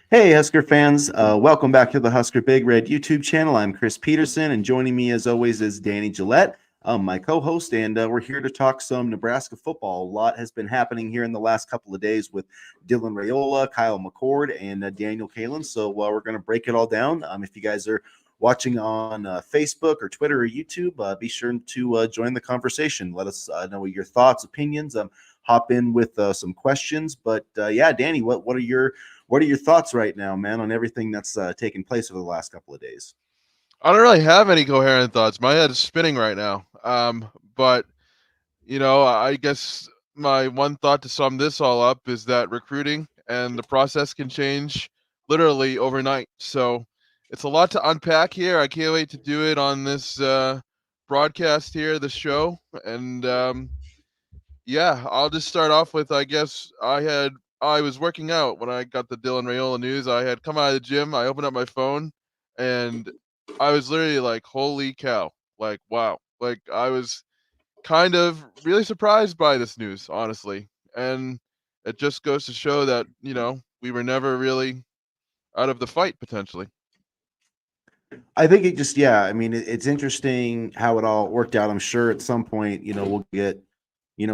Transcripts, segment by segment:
Hey, Husker fans. Welcome back to the Husker Big Red YouTube channel. I'm Chris Peterson, and joining me as always is Danny Gillette, my co-host, and we're here to talk some Nebraska football. A lot has been happening here in the last couple of days with Dylan Raiola, Kyle McCord, and Daniel Kalin. So we're going to break it all down. If you guys are watching on Facebook or Twitter or YouTube, be sure to join the conversation. Let us know your thoughts, opinions. Hop in with some questions. But yeah, Danny, what are your thoughts right now, man, on everything that's taken place over the last couple of days? I don't really have any coherent thoughts. My head is spinning right now. But I guess my one thought to sum this all up is that recruiting and the process can change literally overnight. So it's a lot to unpack here. I can't wait to do it on this broadcast here, this show. And yeah, I'll just start off with I guess I was working out when I got the Dylan Raiola news. I had come out of the gym. I opened up my phone, and I was literally like, "Holy cow!" Like, wow! Like I was kind of really surprised by this news, honestly. And it just goes to show that we were never really out of the fight potentially. I think it just, yeah, I mean, it's interesting how it all worked out. I'm sure at some point, we'll get,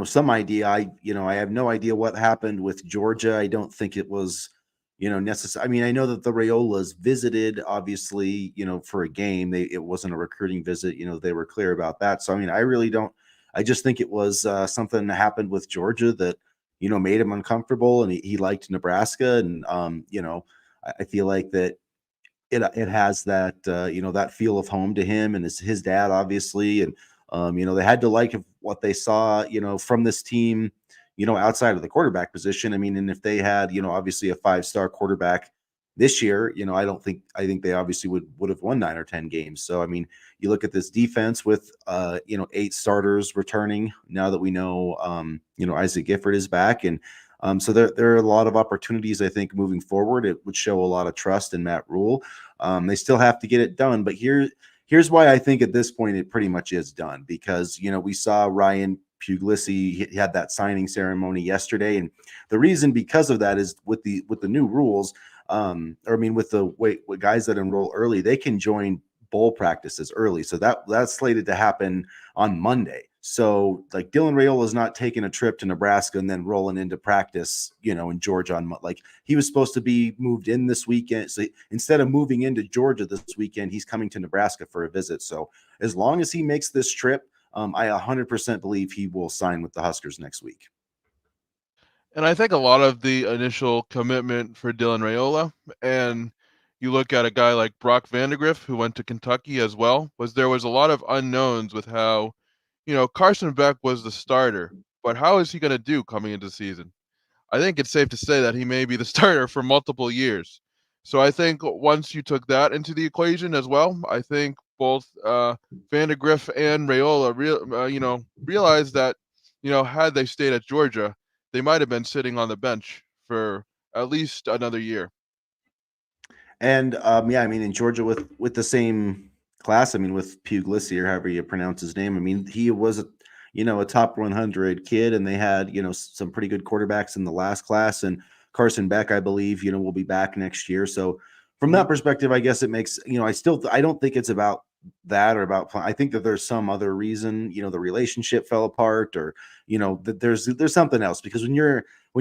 some idea. I have no idea what happened with Georgia. I don't think it was, necessary. I mean, I know that the Rayolas visited, obviously, for a game. It wasn't a recruiting visit. They were clear about that. So, I mean, I really don't. I just think it was something that happened with Georgia that, made him uncomfortable, and he liked Nebraska, and I feel like that it has that that feel of home to him and his dad, obviously, and they had to like what they saw from this team, outside of the quarterback position. I mean, and if they had obviously a 5-star quarterback this year, I think they obviously would have won 9 or 10 games. So I mean, you look at this defense with 8 starters returning now that we know Isaac Gifford is back, and so there are a lot of opportunities, I think, moving forward. It would show a lot of trust in Matt Rule. They still have to get it done, but here's why I think at this point it pretty much is done, because we saw Ryan Puglisi. He had that signing ceremony yesterday, and the reason because of that is with the new rules, or I mean with the way with guys that enroll early, they can join bowl practices early. So that's slated to happen on Monday. So like Dylan Raiola is not taking a trip to Nebraska and then rolling into practice, in Georgia like he was supposed to be moved in this weekend. So instead of moving into Georgia this weekend, he's coming to Nebraska for a visit. So as long as he makes this trip, I 100% believe he will sign with the Huskers next week. And I think a lot of the initial commitment for Dylan Raiola, and you look at a guy like Brock Vandegrift, who went to Kentucky as well, was there was a lot of unknowns with how, Carson Beck was the starter, but how is he going to do coming into the season? I think it's safe to say that he may be the starter for multiple years. So I think once you took that into the equation as well, I think both Vandegrift and Raiola realized that, had they stayed at Georgia, they might have been sitting on the bench for at least another year. And yeah, I mean in Georgia with the same class, I mean with Puglisi or however you pronounce his name, I mean he was a top 100 kid, and they had some pretty good quarterbacks in the last class, and Carson Beck, I believe, will be back next year. So from that Mhm. perspective, I guess it makes I don't think it's about that or about I think that there's some other reason the relationship fell apart, or that there's something else, because when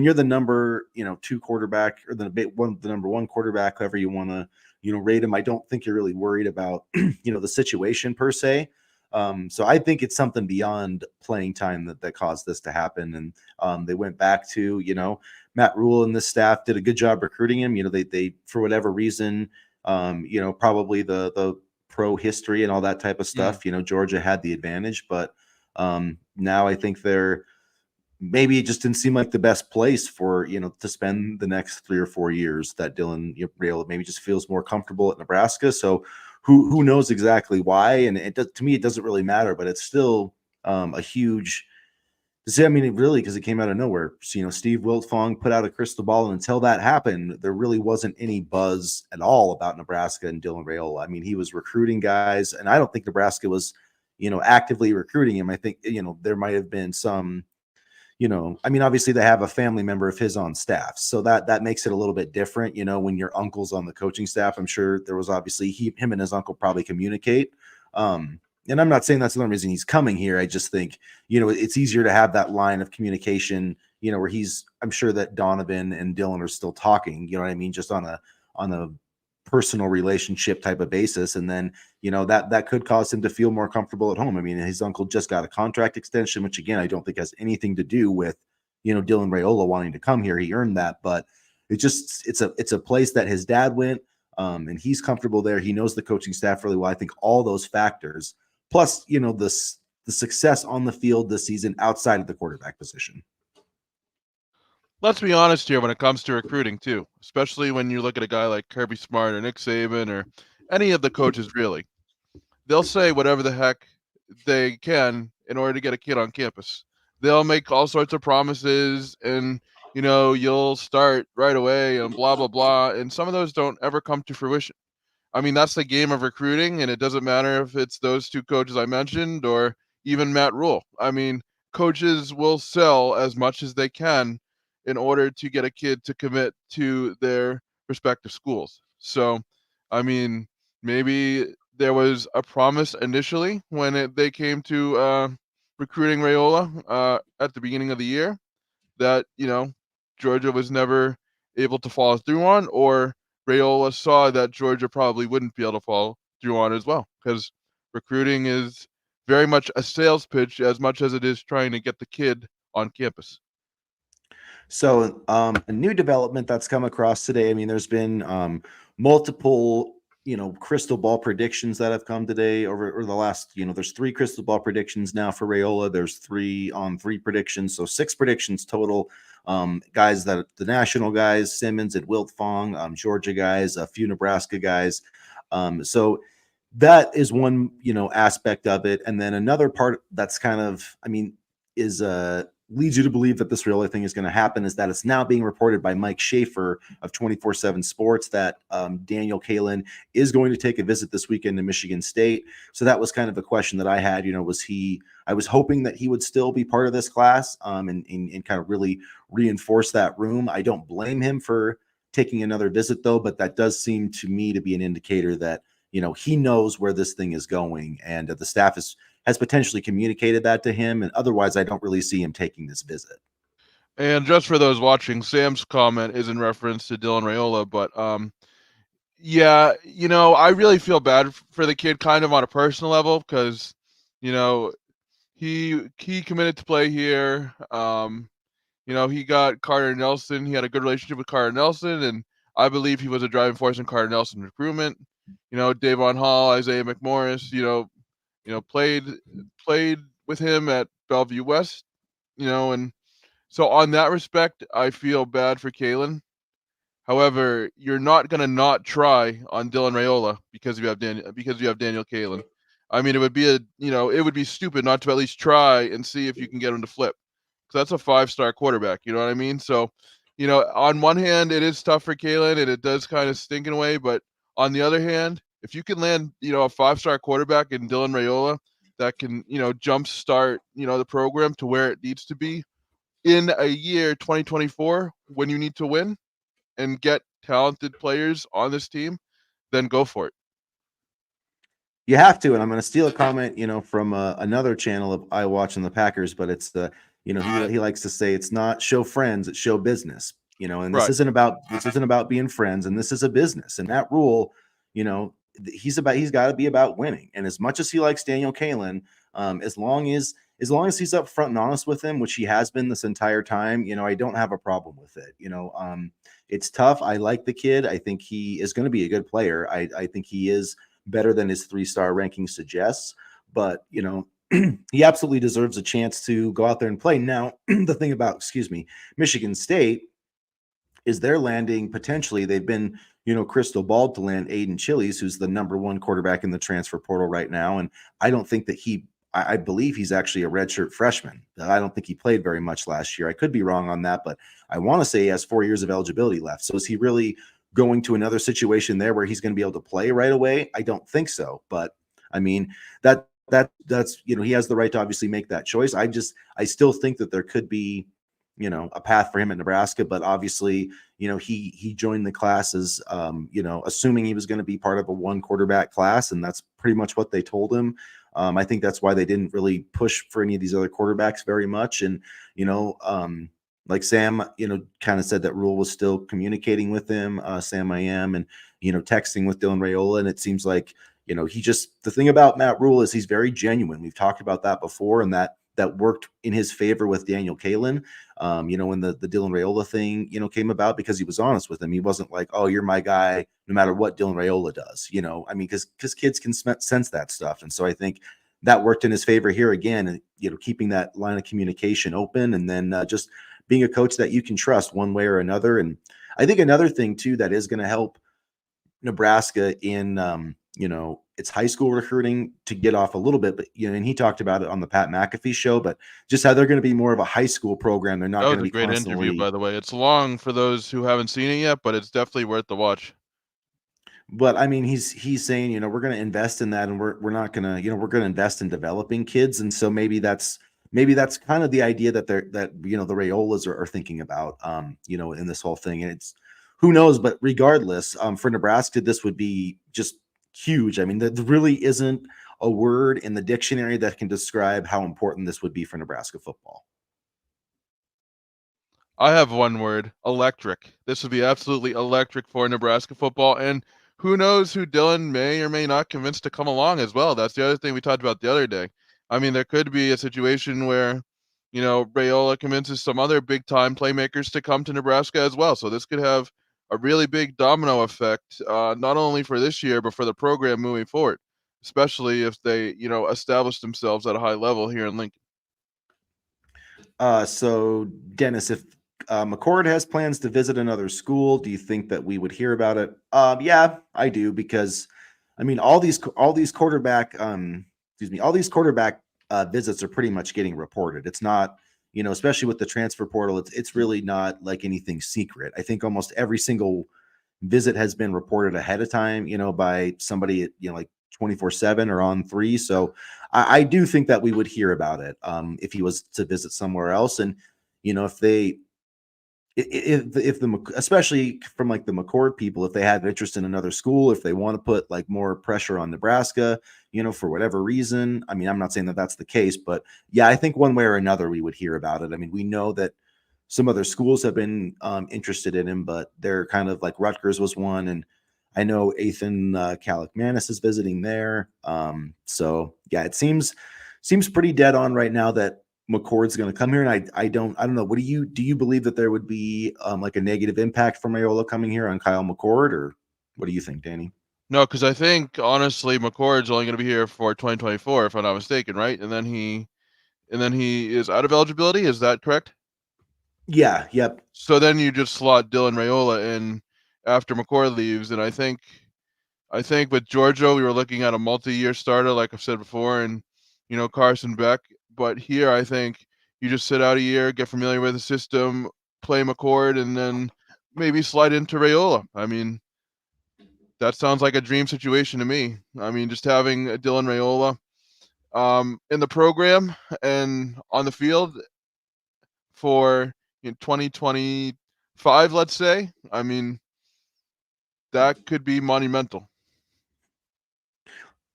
you're the number 2 quarterback, or the number 1 quarterback, however you want to rate him, I don't think you're really worried about the situation per se. So I think it's something beyond playing time that caused this to happen. And they went back to Matt Rule and the staff did a good job recruiting him. They for whatever reason, probably the pro history and all that type of Mm. stuff. Georgia had the advantage, but now I think they're maybe it just didn't seem like the best place for to spend the next 3 or 4 years. That Dylan Raiola maybe just feels more comfortable at Nebraska. So who knows exactly why? And to me it doesn't really matter, but it's still a huge. See, I mean, it really, because it came out of nowhere. So, Steve Wiltfong put out a crystal ball, and until that happened, there really wasn't any buzz at all about Nebraska and Dylan Raiola. I mean, he was recruiting guys, and I don't think Nebraska was, actively recruiting him. I think, there might have been some, I mean, obviously they have a family member of his on staff, so that makes it a little bit different. When your uncle's on the coaching staff, I'm sure there was obviously him and his uncle probably communicate. And I'm not saying that's the only reason he's coming here. I just think, it's easier to have that line of communication, where I'm sure that Donovan and Dylan are still talking, you know what I mean? Just on a personal relationship type of basis. And then, that could cause him to feel more comfortable at home. I mean, his uncle just got a contract extension, which again, I don't think has anything to do with, Dylan Raiola wanting to come here. He earned that, but it's a place that his dad went, and he's comfortable there. He knows the coaching staff really well. I think all those factors, plus, the success on the field this season outside of the quarterback position. Let's be honest here when it comes to recruiting too, especially when you look at a guy like Kirby Smart or Nick Saban or any of the coaches really. They'll say whatever the heck they can in order to get a kid on campus. They'll make all sorts of promises and you'll start right away and blah blah blah, and some of those don't ever come to fruition. I mean, that's the game of recruiting, and it doesn't matter if it's those two coaches I mentioned or even Matt Rule. I mean, coaches will sell as much as they can in order to get a kid to commit to their respective schools. So, I mean, maybe there was a promise initially when they came to recruiting Raiola at the beginning of the year that, Georgia was never able to follow through on, or Raiola saw that Georgia probably wouldn't be able to follow through on as well, because recruiting is very much a sales pitch as much as it is trying to get the kid on campus. So, a new development that's come across today. I mean, there's been multiple, crystal ball predictions that have come today over the last, there's 3 crystal ball predictions now for Raiola. There's 3 on 3 predictions, so 6 predictions total. Guys that the national guys, Simmons and Wilt Fong, Georgia guys, a few Nebraska guys. So that is one, aspect of it. And then another part that's kind of, I mean, is leads you to believe that this Raiola thing is going to happen is that it's now being reported by Mike Schaefer of 24/7 Sports that Daniel Kalin is going to take a visit this weekend to Michigan State. So that was kind of a question that I had. I was hoping that he would still be part of this class, and kind of really reinforce that room. I don't blame him for taking another visit though, but that does seem to me to be an indicator that he knows where this thing is going, and the staff has potentially communicated that to him. And otherwise, I don't really see him taking this visit. And just for those watching, Sam's comment is in reference to Dylan Raiola, but yeah, I really feel bad for the kid kind of on a personal level because, he committed to play here. He got Carter Nelson. He had a good relationship with Carter Nelson, and I believe he was a driving force in Carter Nelson recruitment. Davon Hall, Isaiah McMorris, played with him at Bellevue West, and so on that respect, I feel bad for Kalin. However, you're not gonna not try on Dylan Raiola because you have Daniel Kalin. I mean, it would be stupid not to at least try and see if you can get him to flip. Because that's a 5-star quarterback, you know what I mean? So, on one hand, it is tough for Kalin and it does kind of stink in a way, but on the other hand, if you can land, a 5-star quarterback in Dylan Raiola that can, jumpstart, the program to where it needs to be in a year 2024 when you need to win and get talented players on this team, then go for it. You have to, and I'm going to steal a comment, from another channel of I watch on the Packers, but it's he likes to say it's not show friends, it's show business, and Right. This isn't about being friends, and this is a business, and that rule, he's got to be about winning, and as much as he likes Daniel Kalin, as long as he's upfront and honest with him, which he has been this entire time, I don't have a problem with it. It's tough. I like the kid. I think he is going to be a good player. I think he is better than his 3-star ranking suggests, but he absolutely deserves a chance to go out there and play. Now, the thing about, Michigan State is they're landing potentially. They've been, crystal balled to land Aiden Chili's, who's the number 1 quarterback in the transfer portal right now. And I don't think that I believe he's actually a redshirt freshman. I don't think he played very much last year. I could be wrong on that, but I want to say he has 4 years of eligibility left. So is he really going to another situation there where he's going to be able to play right away? I don't think so. But I mean, that that's he has the right to obviously make that choice. I still think that there could be a path for him at Nebraska, but obviously he joined the classes assuming he was going to be part of a one quarterback class, and that's pretty much what they told him. I think that's why they didn't really push for any of these other quarterbacks very much. And like Sam kind of said that Rule was still communicating with him, Sam I am, and texting with Dylan Raiola, and it seems like the thing about Matt Rule is he's very genuine. We've talked about that before, and that worked in his favor with Daniel Kalin. When the Dylan Raiola thing, came about, because he was honest with him. He wasn't like, oh, you're my guy, no matter what Dylan Raiola does, because kids can sense that stuff. And so I think that worked in his favor here again, and, keeping that line of communication open, and then just being a coach that you can trust one way or another. And I think another thing too, that is going to help Nebraska in, it's high school recruiting to get off a little bit, but and he talked about it on the Pat McAfee show, but just how they're going to be more of a high school program. They're not That going was to a be great constantly. interview, by the way. It's long for those who haven't seen it yet, but it's definitely worth the watch. But I mean, he's saying, we're going to invest in that, and we're not going to, we're going to invest in developing kids. And so maybe that's kind of the idea that the Raiolas are thinking about, in this whole thing. And it's, who knows, but regardless, for Nebraska, this would be just huge. I mean, there really isn't a word in the dictionary that can describe how important this would be for Nebraska football. I have one word: electric. This would be absolutely electric for Nebraska football. And who knows who Dylan may or may not convince to come along as well. That's the other thing we talked about the other day. I mean, there could be a situation where, Raiola convinces some other big time playmakers to come to Nebraska as well. So this could have a really big domino effect, not only for this year, but for the program moving forward, especially if they, establish themselves at a high level here in Lincoln. So Dennis, if McCord has plans to visit another school, do you think that we would hear about it? Yeah, I do, because I mean, all these quarterback, all these quarterback visits are pretty much getting reported. It's not, especially with the transfer portal, it's really not like anything secret. I think almost every single visit has been reported ahead of time, by somebody, like 24/7 or on 3. So I do think that we would hear about it if he was to visit somewhere else. And, if they, if the, especially from like the McCord people, if they have interest in another school, if they want to put like more pressure on Nebraska, for whatever reason. I mean, I'm not saying that that's the case, but yeah, I think one way or another we would hear about it. I mean, we know that some other schools have been interested in him, but they're kind of like Rutgers was one, and I know Ethan Kalikmanis is visiting there. So yeah, it seems pretty dead on right now that McCord's going to come here, and I don't know. What do you believe that there would be like a negative impact from Raiola coming here on Kyle McCord, or what do you think, Danny? No, because I think honestly, McCord's only going to be here for 2024, if I'm not mistaken, right? And then he is out of eligibility. Is that correct? Yeah. Yep. So then you just slot Dylan Raiola in after McCord leaves, and I think with Georgia we were looking at a multi-year starter, like I've said before, and Carson Beck. But here I think you just sit out a year, get familiar with the system, play McCord, and then maybe slide into Raiola. I mean, that sounds like a dream situation to me. I mean, just having Dylan Raiola in the program and on the field for 2025, let's say. I mean, that could be monumental.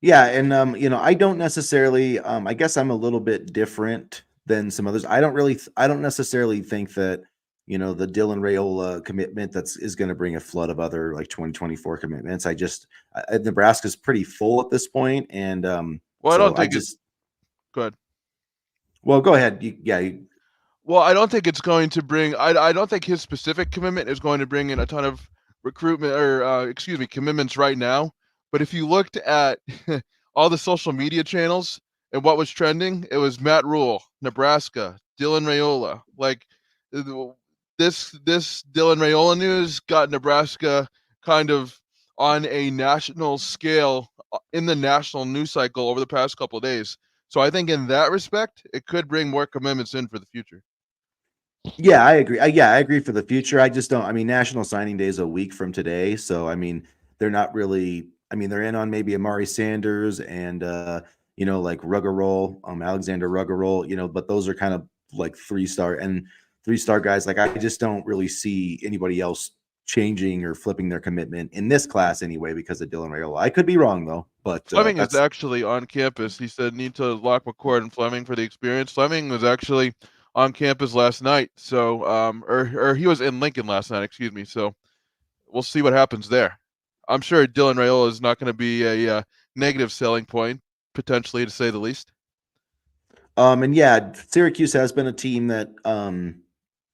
Yeah, and I don't necessarily I guess I'm a little bit different than some others. I don't necessarily think that, the Dylan Raiola commitment is going to bring a flood of other like 2024 commitments. Nebraska's pretty full at this point, and Well, I so don't think it's good. Well, go ahead. Well, I don't think it's going to bring. I don't think his specific commitment is going to bring in a ton of recruitment or commitments right now. But if you looked at all the social media channels and what was trending, it was Matt Rule, Nebraska, Dylan Raiola. Like this Dylan Raiola news got Nebraska kind of on a national scale in the national news cycle over the past couple of days. So I think in that respect, it could bring more commitments in for the future. Yeah, I agree. I agree for the future. I just don't. I mean, National Signing Day is a week from today, so I mean, they're not really. I mean, they're in on maybe Amari Sanders and like Ruggerroll, Alexander Ruggerroll, but those are kind of like 3-star guys. Like, I just don't really see anybody else changing or flipping their commitment in this class anyway because of Dylan Raiola. I could be wrong though, but Fleming is that's actually on campus. He said need to lock McCord and Fleming for the experience. Fleming was actually on campus last night, so or he was in Lincoln last night. Excuse me. So we'll see what happens there. I'm sure Dylan Raiola is not going to be a negative selling point, potentially, to say the least. And yeah, Syracuse has been a team that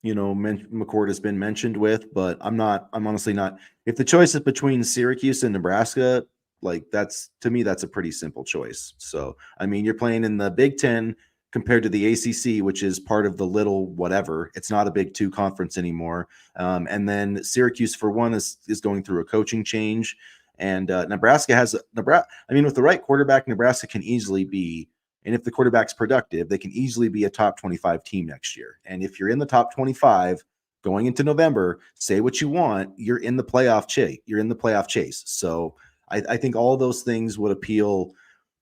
McCord has been mentioned with, but I'm honestly not. If the choice is between Syracuse and Nebraska, like to me, that's a pretty simple choice. So, I mean, you're playing in the Big Ten compared to the ACC, which is part of the little whatever. It's not a Big Two conference anymore. And then Syracuse, for one, is going through a coaching change. And Nebraska has Nebraska. I mean, with the right quarterback, Nebraska can easily be. And if the quarterback's productive, they can easily be a top 25 team next year. And if you're in the top 25 going into November, say what you want, you're in the playoff chase. You're in the playoff chase. So I think all those things would appeal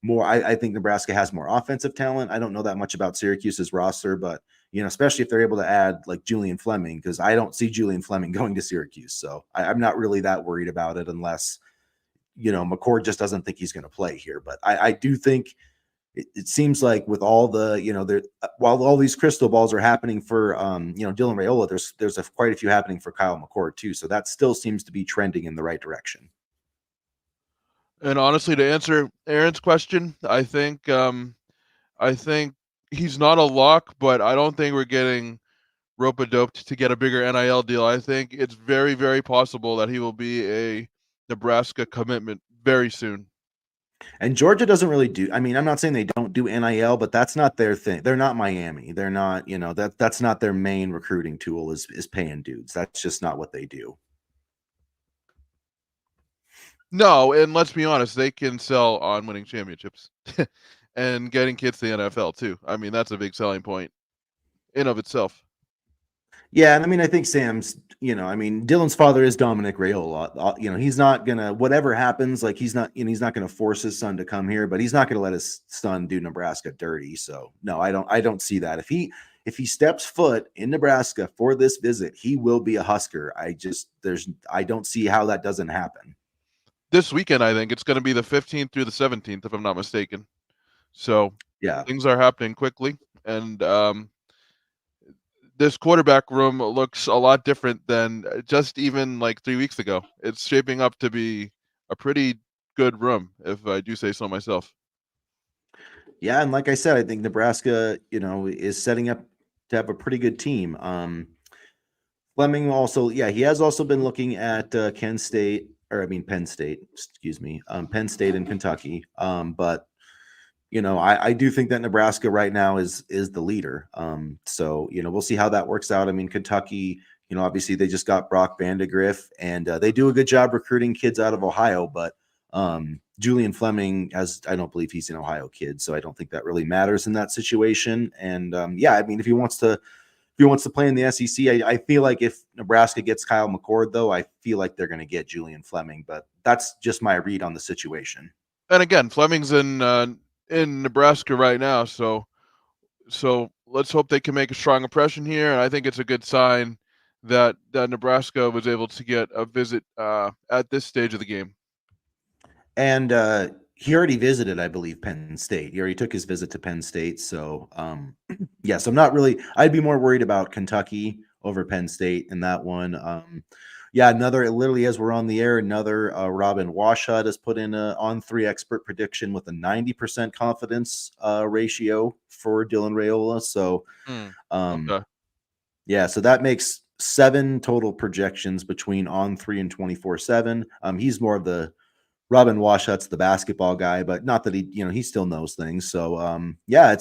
more. I think Nebraska has more offensive talent. I don't know that much about Syracuse's roster, but especially if they're able to add like Julian Fleming, because I don't see Julian Fleming going to Syracuse. So I'm not really that worried about it unless McCord just doesn't think he's going to play here. But I do think it seems like with all the while all these crystal balls are happening for Dylan Raiola, there's quite a few happening for Kyle McCord too. So that still seems to be trending in the right direction. And honestly, to answer Aaron's question, I think he's not a lock, but I don't think we're getting rope-a-doped to get a bigger NIL deal. I think it's very, very possible that he will be a Nebraska commitment very soon. And Georgia doesn't really do. I mean, I'm not saying they don't do NIL, but that's not their thing. They're not Miami. They're not. That's not their main recruiting tool. Is paying dudes. That's just not what they do. No, and let's be honest, they can sell on winning championships and getting kids to the NFL too. I mean, that's a big selling point in of itself. Yeah, and I mean, I think Sam's. Dylan's father is Dominic Raiola. He's not gonna whatever happens. Like he's not gonna force his son to come here, but he's not gonna let his son do Nebraska dirty. So no, I don't see that. If he steps foot in Nebraska for this visit, he will be a Husker. I don't see how that doesn't happen. This weekend, I think it's going to be the 15th through the 17th, if I'm not mistaken. So yeah, things are happening quickly, and this quarterback room looks a lot different than just even like 3 weeks ago. It's shaping up to be a pretty good room, if I do say so myself. Yeah, and like I said, I think Nebraska, is setting up to have a pretty good team. Fleming also, yeah, he has also been looking at Penn State, excuse me, Penn State and Kentucky. But I do think that Nebraska right now is the leader. So we'll see how that works out. I mean, Kentucky, obviously they just got Brock Vandegrift, and they do a good job recruiting kids out of Ohio, but Julian Fleming, I don't believe he's an Ohio kid, so I don't think that really matters in that situation. And yeah, I mean, if he wants to play in the SEC, I feel like if Nebraska gets Kyle McCord, though, I feel like they're going to get Julian Fleming, but that's just my read on the situation. And again, Fleming's in Nebraska right now, so let's hope they can make a strong impression here. And I think it's a good sign that Nebraska was able to get a visit at this stage of the game. And he already visited, I believe, Penn State. He already took his visit to Penn State. So, yes, I'm not really. I'd be more worried about Kentucky over Penn State in that one. Yeah, literally as we're on the air, another Robin Washut has put in a On3 expert prediction with a 90% confidence ratio for Dylan Raiola. So, Okay. yeah, so that makes 7 total projections between On3 and 24/7. He's more of the Robin Washut's the basketball guy, but not that he still knows things. So yeah,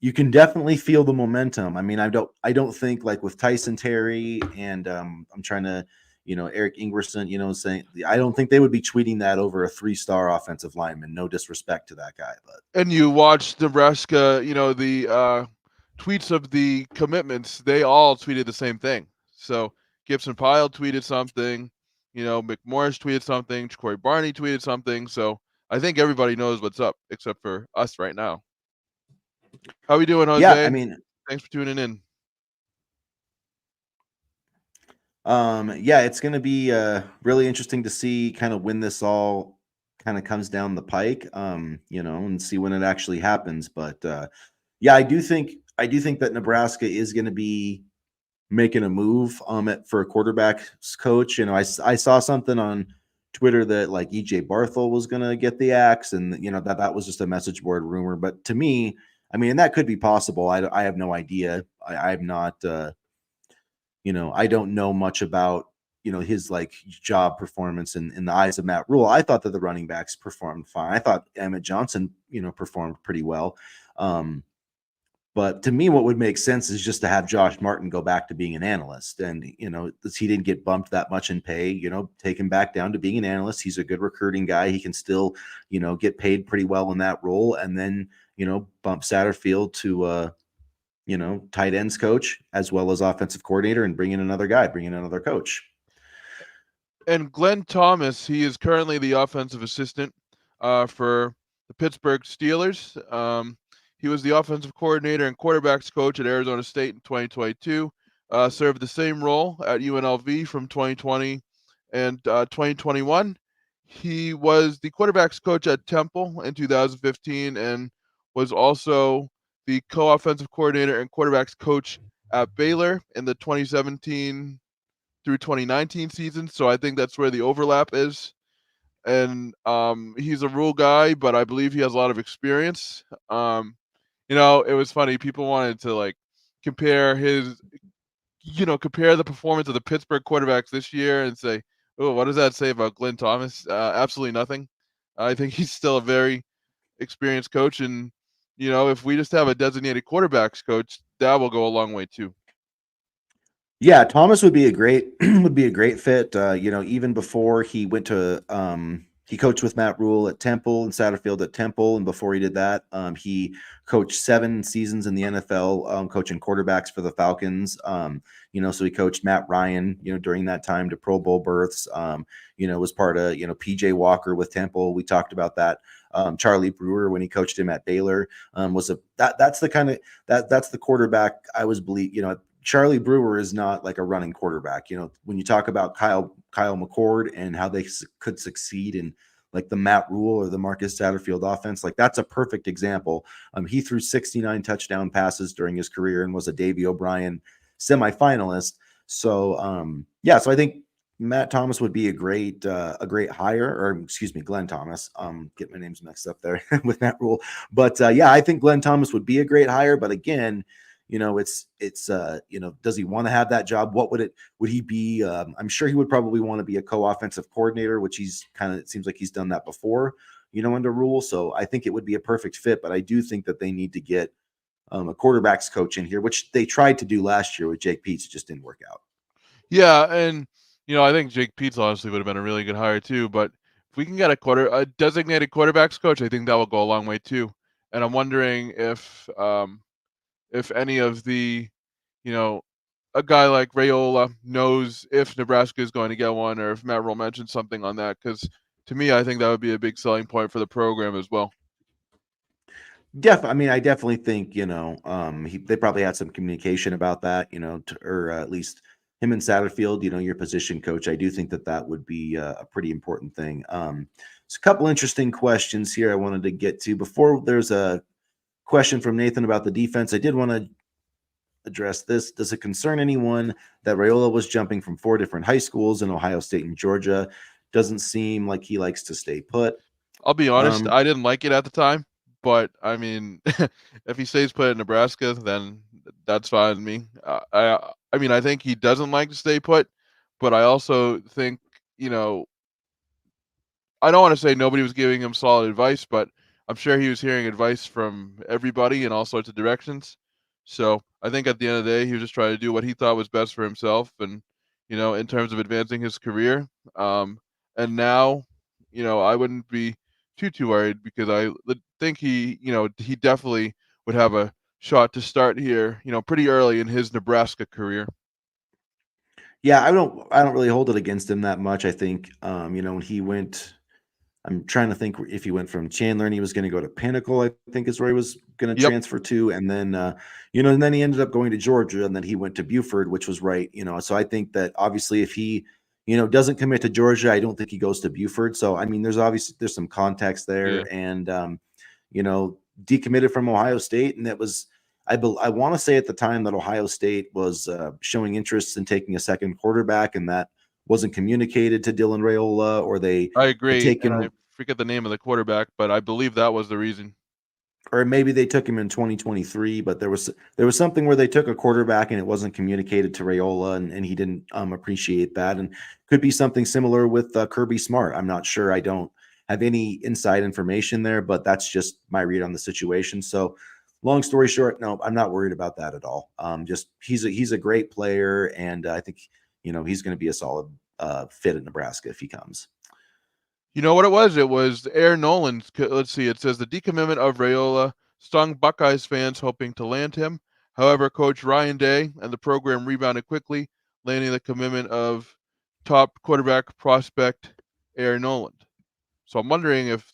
you can definitely feel the momentum. I mean, I don't think like with Tyson Terry and I'm trying to, Eric Ingerson, saying I don't think they would be tweeting that over a 3-star offensive lineman. No disrespect to that guy, but And you watched Nebraska, the tweets of the commitments, they all tweeted the same thing. So Gibson Pyle tweeted something, McMorris tweeted something, Corey Barney tweeted something. So I think everybody knows what's up except for us right now. How we doing, Yeah, I Jose? mean, Thanks for tuning in. yeah, it's going to be really interesting to see kind of when this all kind of comes down the pike, and see when it actually happens. But yeah, I do think that Nebraska is going to be making a move for a quarterback's coach. I saw something on Twitter that like EJ Barthel was going to get the axe, and that was just a message board rumor. But to me, I mean, and that could be possible. I have no idea. I'm not. I don't know much about his like job performance in the eyes of Matt Rule. I thought that the running backs performed fine. I thought Emmett Johnson performed pretty well. Um, but to me, what would make sense is just to have Josh Martin go back to being an analyst. And, he didn't get bumped that much in pay, take him back down to being an analyst. He's a good recruiting guy. He can still, get paid pretty well in that role. And then, bump Satterfield to, tight ends coach as well as offensive coordinator and bring in another coach. And Glenn Thomas, he is currently the offensive assistant for the Pittsburgh Steelers. He was the offensive coordinator and quarterbacks coach at Arizona State in 2022. Served the same role at UNLV from 2020 and 2021. He was the quarterbacks coach at Temple in 2015 and was also the co-offensive coordinator and quarterbacks coach at Baylor in the 2017 through 2019 season. So I think that's where the overlap is. And he's a Rule guy, but I believe he has a lot of experience. It was funny. People wanted to like compare compare the performance of the Pittsburgh quarterbacks this year and say, oh, what does that say about Glenn Thomas? Absolutely nothing. I think he's still a very experienced coach. And, if we just have a designated quarterbacks coach, that will go a long way too. Yeah, Thomas would be a great fit. Even before he went to he coached with Matt Rule at Temple and Satterfield at Temple, and before he did that, he coached 7 seasons in the NFL, coaching quarterbacks for the Falcons. So he coached Matt Ryan, during that time to Pro Bowl berths. Was part of PJ Walker with Temple. We talked about that. Charlie Brewer when he coached him at Baylor that's the quarterback I was Charlie Brewer is not like a running quarterback. When you talk about Kyle McCord and how they could succeed in like the Matt Rule or the Marcus Satterfield offense, like that's a perfect example. He threw 69 touchdown passes during his career and was a Davey O'Brien semifinalist. So so I think Matt Thomas would be a great hire, or excuse me, Glenn Thomas. Get my names mixed up there with Matt Rule, but I think Glenn Thomas would be a great hire. But again, it's does he want to have that job? Would he be? I'm sure he would probably want to be a co-offensive coordinator, which it seems like he's done that before, under Rule. So I think it would be a perfect fit. But I do think that they need to get a quarterbacks coach in here, which they tried to do last year with Jake Peets. It just didn't work out. Yeah, and I think Jake Peets honestly would have been a really good hire too. But if we can get a designated quarterbacks coach, I think that will go a long way too. And I'm wondering if any of the, a guy like Raiola knows if Nebraska is going to get one, or if Matt Rule mentioned something on that. Because to me, I think that would be a big selling point for the program as well. I mean, I definitely think they probably had some communication about that, or at least him and Satterfield, your position coach. I do think that would be a pretty important thing. So a couple interesting questions here I wanted to get to before. There's a question from Nathan about the defense. I did want to address this. Does it concern anyone that Raiola was jumping from 4 different high schools in Ohio State and Georgia? Doesn't seem like he likes to stay put. I'll be honest, I didn't like it at the time, but I mean, if he stays put at Nebraska, then that's fine with me. I mean, I think he doesn't like to stay put, but I also think, I don't want to say nobody was giving him solid advice, but I'm sure he was hearing advice from everybody in all sorts of directions. So I think at the end of the day, he was just trying to do what he thought was best for himself, and in terms of advancing his career. And now, I wouldn't be too worried because I think he definitely would have a shot to start here, pretty early in his Nebraska career. Yeah, I don't really hold it against him that much. I think when he went I'm trying to think if he went from Chandler and he was going to go to Pinnacle, I think is where he was going to Yep, transfer to. And then, and then he ended up going to Georgia and then he went to Buford, which was right. So I think that obviously if he, doesn't commit to Georgia, I don't think he goes to Buford. So, I mean, there's some context yeah, there and, decommitted from Ohio State. And that was, I want to say at the time that Ohio State was showing interest in taking a second quarterback and that wasn't communicated to Dylan Raiola or they I had agree, and I taken forget the name of the quarterback, but I believe that was the reason. or maybe they took him in 2023, but there was something where they took a quarterback and it wasn't communicated to Raiola and he didn't appreciate that. And could be something similar with Kirby Smart. I'm not sure. I don't have any inside information there, but that's just my read on the situation. So long story short, no, I'm not worried about that at all. Just he's a great player, and I think he's going to be a solid fit at Nebraska if he comes. You know what it was? It was Air Nolan. Let's see. It says the decommitment of Raiola stung Buckeyes fans hoping to land him. However, Coach Ryan Day and the program rebounded quickly, landing the commitment of top quarterback prospect Air Noland. So I'm wondering if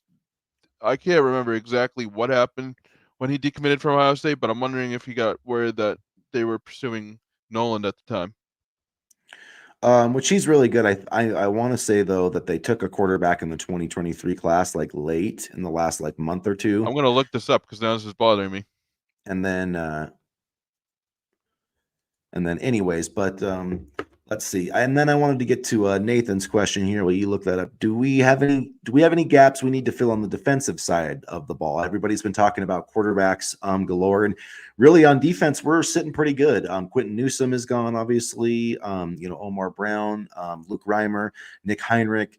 I can't remember exactly what happened when he decommitted from Ohio State, but I'm wondering if he got word that they were pursuing Noland at the time. Which he's really good. I want to say though that they took a quarterback in the 2023 class like late in the last like month or I'm two, going to look this up because now this is bothering me. and then anyways, but let's see. And then I wanted to get to Nathan's question here. While you look that up, do we have any gaps we need to fill on the defensive side of the ball? Everybody's been talking about quarterbacks galore, and really on defense we're sitting pretty good. Quentin Newsome is gone, obviously. Omar Brown, Luke Reimer, Nick Heinrich.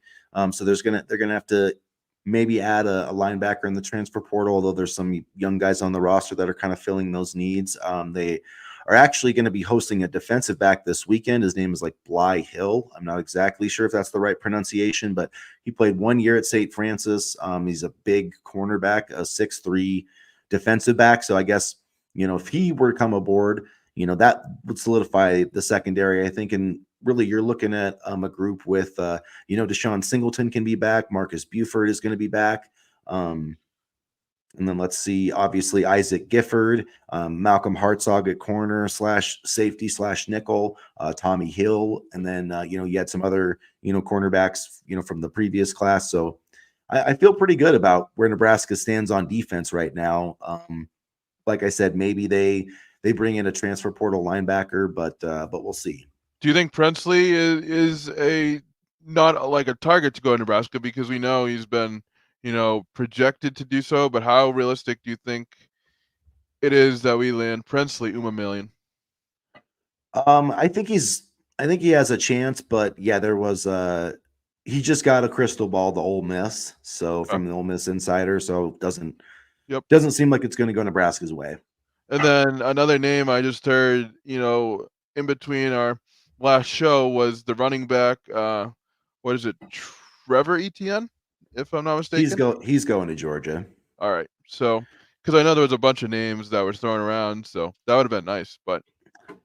So they're gonna have to maybe add a linebacker in the transfer portal, although there's some young guys on the roster that are kind of filling those needs. They are actually going to be hosting a defensive back this weekend. His name is like Bly Hill. I'm not exactly sure if that's the right pronunciation, but he played 1 year at St. Francis. He's a big cornerback, a 6'3" defensive back. So I guess, if he were to come aboard, that would solidify the secondary, I think. And really, you're looking at a group with, Deshaun Singleton can be back. Marcus Buford is going to be back. And then let's see, obviously Isaac Gifford, Malcolm Hartzog at corner / safety / nickel, Tommy Hill, and then you had some other cornerbacks from the previous class. So I feel pretty good about where Nebraska stands on defense right now. Like I said, maybe they bring in a transfer portal linebacker, but we'll see. Do you think Princely is a not like a target to go to Nebraska because we know he's been projected to do so, but how realistic do you think it is that we land Princely $1 million? I think he has a chance, but yeah, there was he just got a crystal ball to Ole Miss, so from the Ole Miss Insider, so Yep. doesn't seem like it's going to go Nebraska's way. And then another name I just heard, in between our last show was the running back. What is it, Trevor Etienne, if I'm not mistaken? He's going to Georgia. All right, so because I know there was a bunch of names that were thrown around, so that would have been nice. But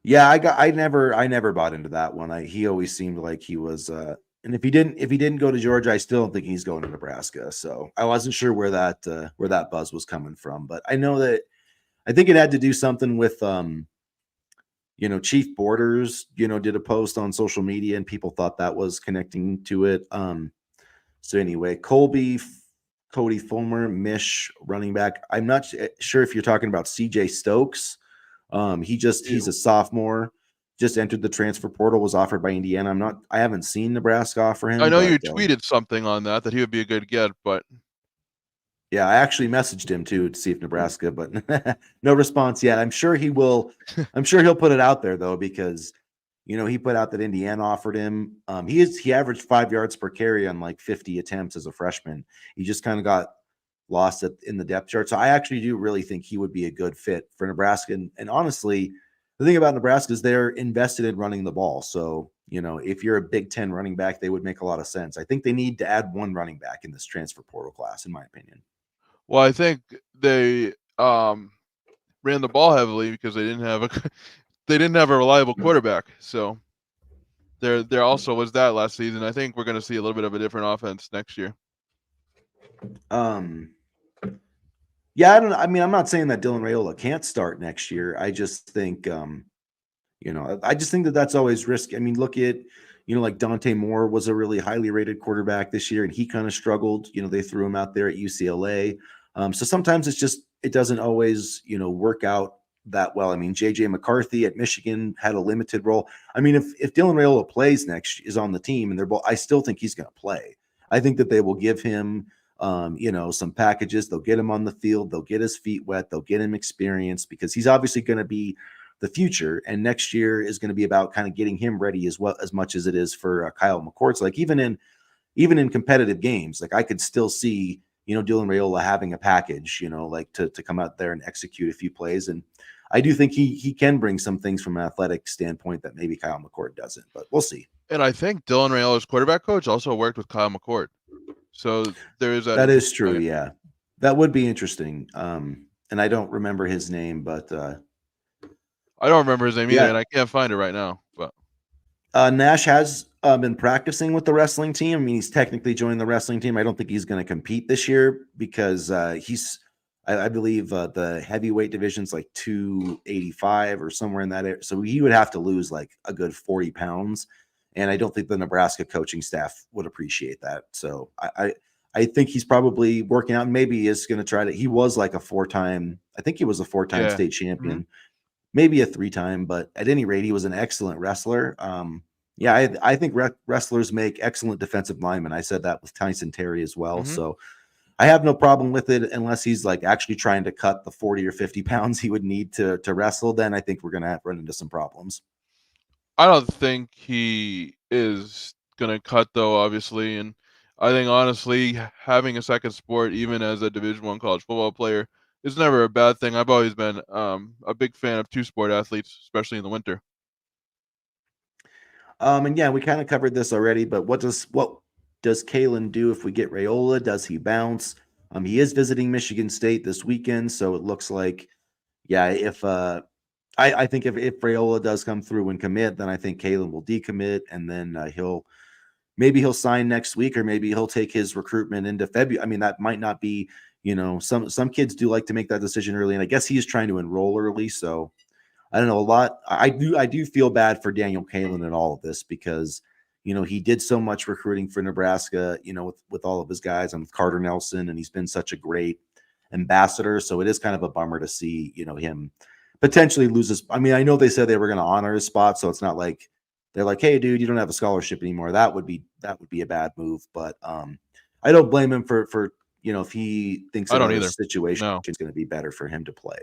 yeah, I never bought into that one. He always seemed like he was. And if he didn't go to Georgia, I still don't think he's going to Nebraska. So I wasn't sure where that buzz was coming from, but I know that I think it had to do something with Chief Borders, did a post on social media and people thought that was connecting to it. So anyway, Cody Fulmer, Mish running back. I'm not sure if you're talking about CJ Stokes. He's a sophomore, just entered the transfer portal, was offered by Indiana. I haven't seen Nebraska offer him. I know but, you tweeted something on that he would be a good get, but yeah, I actually messaged him too to see if Nebraska, but no response yet. I'm sure he will. I'm sure he'll put it out there though, because he put out that Indiana offered him. He averaged 5 yards per carry on like 50 attempts as a freshman. He just kind of got lost in the depth chart. So I actually do really think he would be a good fit for Nebraska. And honestly, the thing about Nebraska is they're invested in running the ball. So, if you're a Big Ten running back, they would make a lot of sense. I think they need to add one running back in this transfer portal class, in my opinion. well, I think they ran the ball heavily because they didn't have a reliable quarterback. So there also was that last season. I think we're going to see a little bit of a different offense next year. Um, yeah, I don't. I mean, I'm not saying that Dylan Raiola can't start next year. I just think, I just think that that's always risky. I mean, look at, like Dante Moore was a really highly rated quarterback this year, and he kind of struggled. They threw him out there at UCLA. So sometimes it doesn't always, work out that well. I mean, JJ McCarthy at Michigan had a limited role. I mean, if Dylan Raiola plays next is on the team and they're both, I still think he's going to play. I think that they will give him, some packages. They'll get him on the field. They'll get his feet wet. They'll get him experience because he's obviously going to be the future. And next year is going to be about kind of getting him ready as well as much as it is for Kyle McCord. So like even in competitive games, like I could still see Dylan Raiola having a package, like to come out there and execute a few plays. And I do think he can bring some things from an athletic standpoint that maybe Kyle McCord doesn't, but we'll see. And I think Dylan Raiola's quarterback coach also worked with Kyle McCord. So there is that That is interesting true. tie-in. Yeah, that would be interesting. And I don't remember his name, but I don't remember his name either, yeah, and I can't find it right now. But Nash has been practicing with the wrestling team. I mean, he's technically joined the wrestling team. I don't think he's going to compete this year because I believe, the heavyweight division's like 285 or somewhere in that area. So he would have to lose like a good 40 pounds. And I don't think the Nebraska coaching staff would appreciate that. So I think he's probably working out. Maybe he is going to try to. He was like I think he was a 4-time yeah. state Hmm. champion, maybe a 3-time, but at any rate, he was an excellent wrestler. Yeah, I think wrestlers make excellent defensive linemen. I said that with Tyson Terry as well. Hmm. So I have no problem with it unless he's like actually trying to cut the 40 or 50 pounds he would need to wrestle. Then I think we're going to run into some problems. I don't think he is gonna cut though, obviously, and I think honestly having a second sport, even as a Division I college football player, is never a bad thing. I've always been a big fan of two-sport athletes, especially in the winter. And yeah, we kind of covered this already, but what does Kalin do if we get Raiola? Does he bounce? He is visiting Michigan State this weekend, so it looks like, yeah, if I think if Raiola does come through and commit, then I think Kalin will decommit, and then he'll sign next week, or maybe he'll take his recruitment into February. I mean, that might not be, some kids do like to make that decision early, and I guess he's trying to enroll early, so I don't know a lot. I do feel bad for Daniel Kalin in all of this because he did so much recruiting for Nebraska, with all of his guys and with Carter Nelson, and he's been such a great ambassador. So it is kind of a bummer to see him potentially lose his. I mean, I know they said they were going to honor his spot, so it's not like they're like, hey, dude, you don't have a scholarship anymore. That would be a bad move, but I don't blame him for if he thinks I don't another either. situation No. is going to be better for him to play.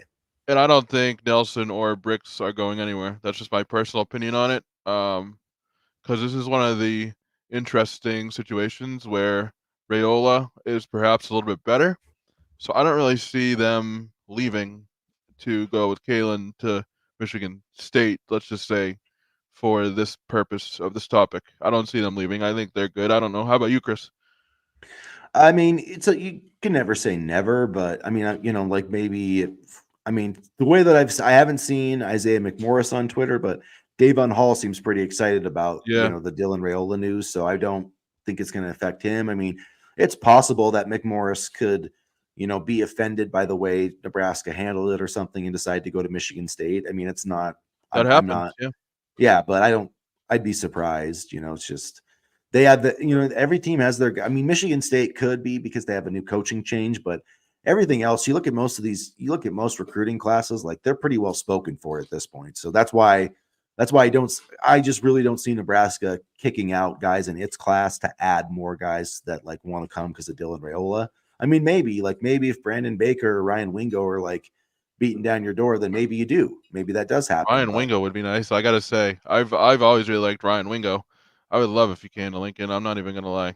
And I don't think Nelson or Bricks are going anywhere. That's just my personal opinion on it. Because this is one of the interesting situations where Rayola is perhaps a little bit better. So I don't really see them leaving to go with Kalin to Michigan State, let's just say, for this purpose of this topic. I don't see them leaving. I think they're good. I don't know. How about you, Chris? I mean, you can never say never, but I mean, like maybe, I mean, the way that I haven't seen Isaiah McMorris on Twitter, but Davon Hall seems pretty excited about, Yeah, the Dylan Raiola news. So I don't think it's going to affect him. I mean, it's possible that McMorris could, be offended by the way Nebraska handled it or something and decide to go to Michigan State. I mean, it's not, that I'm happens. not, Yeah. yeah, but I'd be surprised. It's just they have every team has their. I mean, Michigan State could be because they have a new coaching change, but everything else, you look at most recruiting classes, like they're pretty well spoken for at this point. So that's why I just really don't see Nebraska kicking out guys in its class to add more guys that like want to come because of Dylan Raiola. I mean, maybe if Brandon Baker or Ryan Wingo are like beating down your door, then maybe you do. Maybe that does happen, Ryan but Wingo would be nice. I gotta say, I've always really liked Ryan Wingo. I would love if he came to Lincoln. I'm not even gonna lie.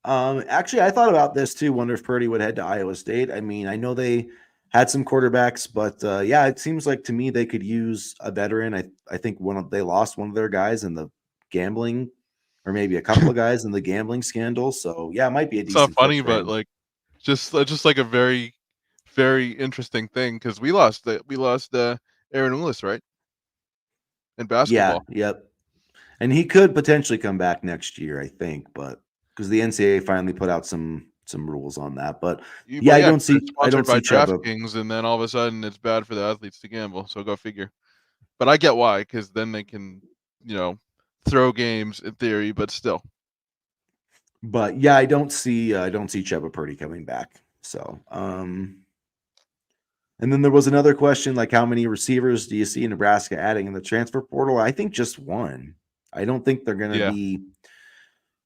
Actually, I thought about this too. Wonder if Purdy would head to Iowa State. I mean, I know they had some quarterbacks, but yeah, it seems like to me they could use a veteran. I think they lost one of their guys in the gambling, or maybe a couple of guys in the gambling scandal. So yeah, it might be a It's not decent fit funny, for but him. like just like a very very interesting thing because we lost Aaron Willis, right, in Yeah, basketball. yep. And he could potentially come back next year, I think, but because the NCAA finally put out some rules on that. But yeah, Well, I yeah, don't 'cause they're see sponsored by Chuba. DraftKings, and then all of a sudden it's bad for the athletes to gamble. So go figure. But I get why, because then they can, you know, throw games in theory, but still. But yeah, I don't see Chuba Purdy coming back. So and then there was another question, like how many receivers do you see Nebraska adding in the transfer portal? I think just one. I don't think they're going to Yeah. be,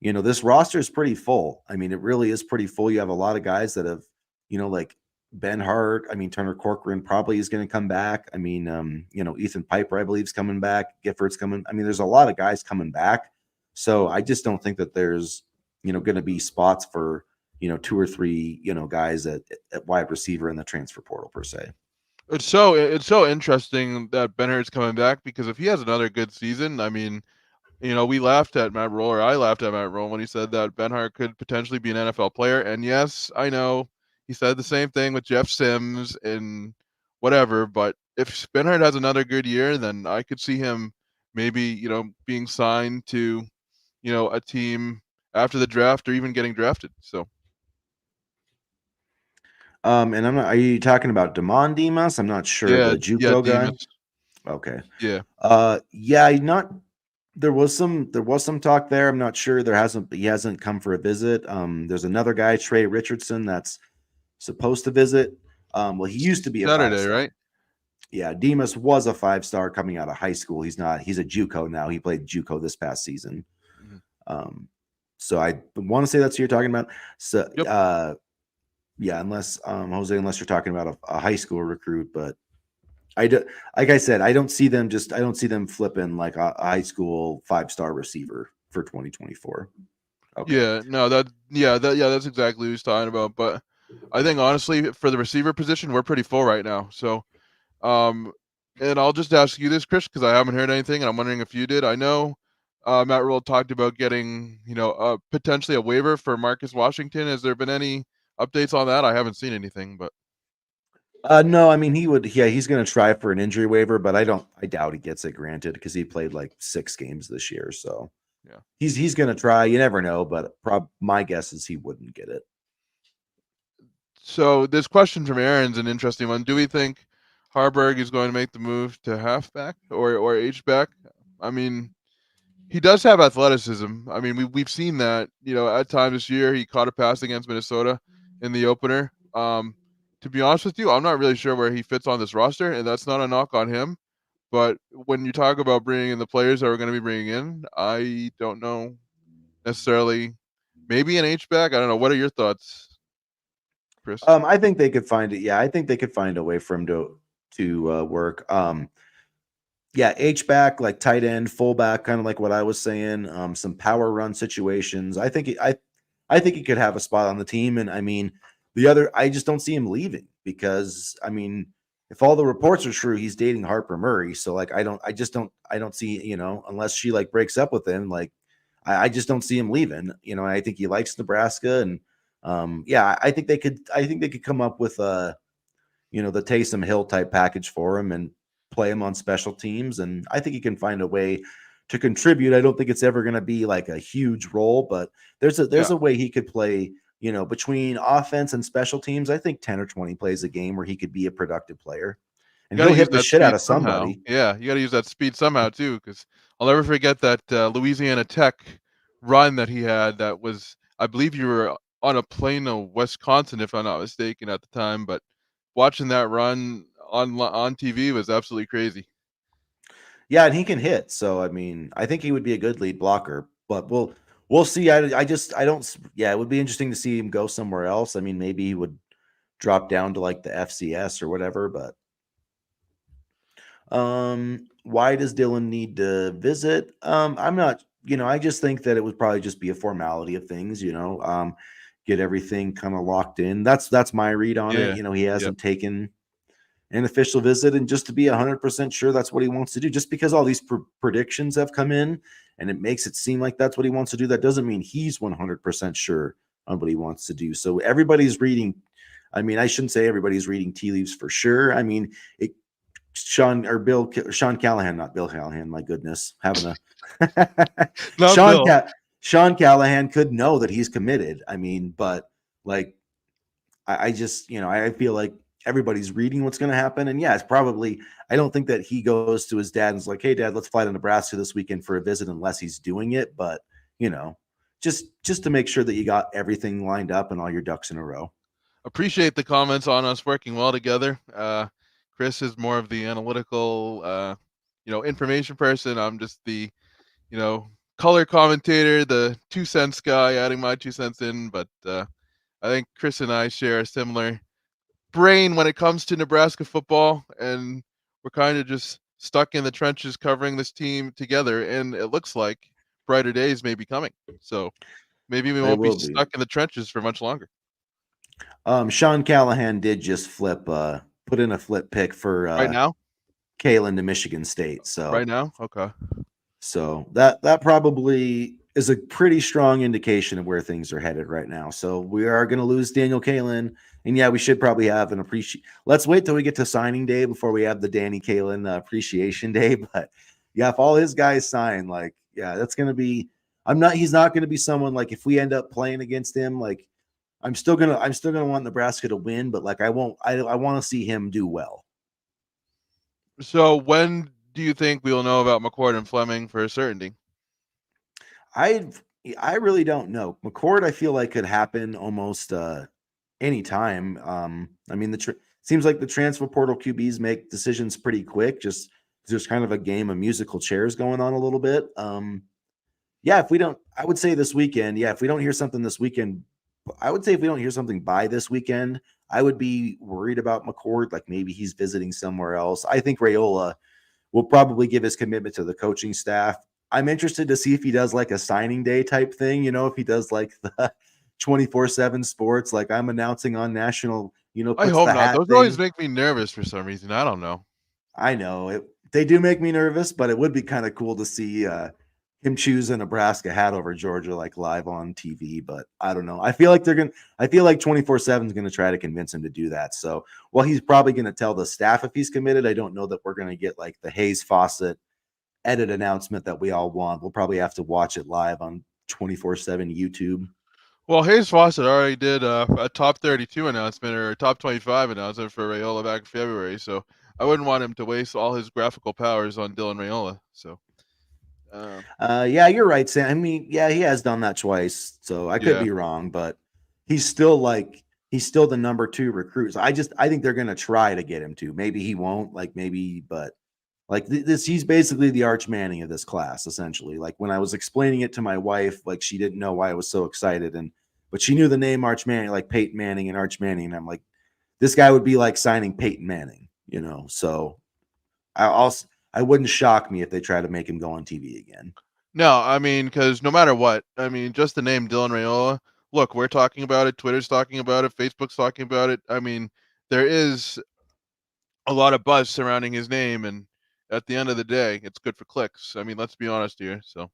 this roster is pretty full. I mean, it really is pretty full. You have a lot of guys that have, like Ben Hart. I mean, Turner Corcoran probably is going to come back. I mean, Ethan Piper, I believe, is coming back. Gifford's coming. I mean, there's a lot of guys coming back. So I just don't think that there's, going to be spots for, two or three, guys at wide receiver in the transfer portal per se. It's so interesting that Ben Hurt's coming back, because if he has another good season, I mean, we laughed at Matt Rule, or I laughed at Matt Rule when he said that Ben Hart could potentially be an NFL player. And yes, I know he said the same thing with Jeff Sims and whatever, but if Ben Hart has another good year, then I could see him maybe, being signed to, a team after the draft, or even getting drafted. So And I'm not. Are you talking about Damon Demas? I'm not sure. yeah, The yeah, JUCO guy. Demas. Okay. Yeah. Yeah. Not. There was some talk there. I'm not sure. He hasn't come for a visit. There's another guy, Trey Richardson, that's supposed to visit. Well, he used to be a Saturday, 5-star. right? Yeah, Demas was a 5-star coming out of high school. He's not. He's a JUCO now. He played JUCO this past season. Mhm. So I want to say that's who you're talking about. So, Yep. yeah, unless Jose, unless you're talking about a high school recruit, but I do, like I said, I don't see them flipping like a high school 5-star receiver for 2024. Okay. Yeah, no, that's exactly what he's talking about. But I think honestly, for the receiver position, we're pretty full right now. So, um, and I'll just ask you this, Chris, because I haven't heard anything, and I'm wondering if you did. I know Matt Rule talked about getting, potentially a waiver for Marcus Washington. Has there been any updates on that? I haven't seen anything, but No, I mean he's going to try for an injury waiver, but I doubt he gets it granted because he played like 6 games this year. So yeah. he's going to try. You never know, but my guess is he wouldn't get it. So this question from Aaron's an interesting one. Do we think Haarberg is going to make the move to halfback or H back? I mean, he does have athleticism. I mean, we've seen that. At times this year he caught a pass against Minnesota in the opener. To be honest with you, I'm not really sure where he fits on this roster, and that's not a knock on him. But when you talk about bringing in the players that we're going to be bringing in, I don't know necessarily. Maybe an H back. I don't know. What are your thoughts, Chris? I think they could find it. Yeah, I think they could find a way for him to work. Yeah, H back, like tight end, fullback, kind of like what I was saying. Some power run situations. I think he could have a spot on the team. And I mean, I just don't see him leaving because I mean, if all the reports are true, he's dating Harper Murray. So like, I don't see, unless she like breaks up with him, like I just don't see him leaving. I think he likes Nebraska, and yeah, I think they could come up with the Taysom Hill type package for him and play him on special teams. And I think he can find a way to contribute. I don't think it's ever going to be like a huge role, but there's Yeah, a way he could play, between offense and special teams. I think 10 or 20 plays a game where he could be a productive player you and got to he'll use hit the that shit out speed of somehow. somebody. Yeah, you got to use that speed somehow too, because I'll never forget that Louisiana Tech run that he had. That was, I believe, you were on a plane to Wisconsin, if I'm not mistaken, at the time. But watching that run on TV was absolutely crazy. Yeah, and he can hit. So I mean, I think he would be a good lead blocker, but we'll see. I don't. Yeah, it would be interesting to see him go somewhere else. I mean, maybe he would drop down to like the FCS or whatever. But why does Dylan need to visit? I'm not. I just think that it would probably just be a formality of things. Get everything kind of locked in. That's my read on it. Yeah. He Yep. hasn't taken an official visit, and just to be 100% sure that's what he wants to do. Just because all these predictions have come in and it makes it seem like that's what he wants to do, that doesn't mean he's 100% sure on what he wants to do. So everybody's reading. I mean, I shouldn't say everybody's reading tea leaves for sure. I mean, Sean Callahan, not Bill Callahan. My goodness, having a Not Sean Bill. Sean Callahan could know that he's committed. I mean, but like, I just, I feel like everybody's reading what's going to happen. And yeah, it's probably, I don't think that he goes to his dad and is like, hey, dad, let's fly to Nebraska this weekend for a visit unless he's doing it. But, just to make sure that you got everything lined up and all your ducks in a row. Appreciate the comments on us working well together. Chris is more of the analytical, information person. I'm just the, color commentator, the 2 cents guy, adding my 2 cents in. But I think Chris and I share a similar brain when it comes to Nebraska football, and we're kind of just stuck in the trenches covering this team together. And it looks like brighter days may be coming. So maybe we They won't be will be. stuck in the trenches for much longer. Sean Callahan did just put in a flip pick for Right now? Kalin to Michigan State. So Right now? Okay. So that probably is a pretty strong indication of where things are headed right now. So we are going to lose Daniel Kalin, and yeah, we should probably have an appreciate. Let's wait till we get to signing day before we have the Danny Kalin appreciation day. But yeah, if all his guys sign, like, yeah, that's going to be. He's not going to be someone like if we end up playing against him, like I'm still gonna want Nebraska to win, but like I won't. I want to see him do well. So when do you think we'll know about McCord and Fleming for certainty? I I really don't know. McCord, I feel like could happen almost anytime. I mean, seems like the transfer portal QBs make decisions pretty quick. Just there's kind of a game of musical chairs going on a little bit. Yeah, if we don't, I would say this weekend. Yeah, if we don't hear something this weekend, I would say if we don't hear something by this weekend, I would be worried about McCord. Like maybe he's visiting somewhere else. I think Raiola will probably give his commitment to the coaching staff. I'm interested to see if he does like a signing day type thing, if he does like the 24/7 sports, like I'm announcing on national, I puts hope the not. hat Those always thing. make me nervous for some reason. I don't know. I know they do make me nervous, but it would be kind of cool to see him choose a Nebraska hat over Georgia, like live on TV. But I don't know. I feel like 24/7 is going to try to convince him to do that. So, well, he's probably going to tell the staff if he's committed. I don't know that we're going to get like the Hayes Fawcett edit announcement that we all want. We'll probably have to watch it live on 24/7 YouTube. Well, Hayes Fawcett already did a top 32 announcement or a top 25 announcement for Raiola back in February, so I wouldn't want him to waste all his graphical powers on Dylan Raiola. So, Yeah, you're right, Sam. I mean, yeah, he has done that twice, so I could yeah. be wrong, but he's still the number 2 recruit. I think they're gonna try to get him to. Maybe he won't, but like this, he's basically the Arch Manning of this class, essentially. Like when I was explaining it to my wife, like she didn't know why I was so excited, but she knew the name Arch Manning, like Peyton Manning and Arch Manning, and I'm like, this guy would be like signing Peyton Manning, So I wouldn't shock me if they try to make him go on TV again. No, I mean, because no matter what, I mean, just the name Dylan Raiola. Look, we're talking about it. Twitter's talking about it. Facebook's talking about it. I mean, there is a lot of buzz surrounding his name, and at the end of the day, it's good for clicks. I mean, let's be honest here. So,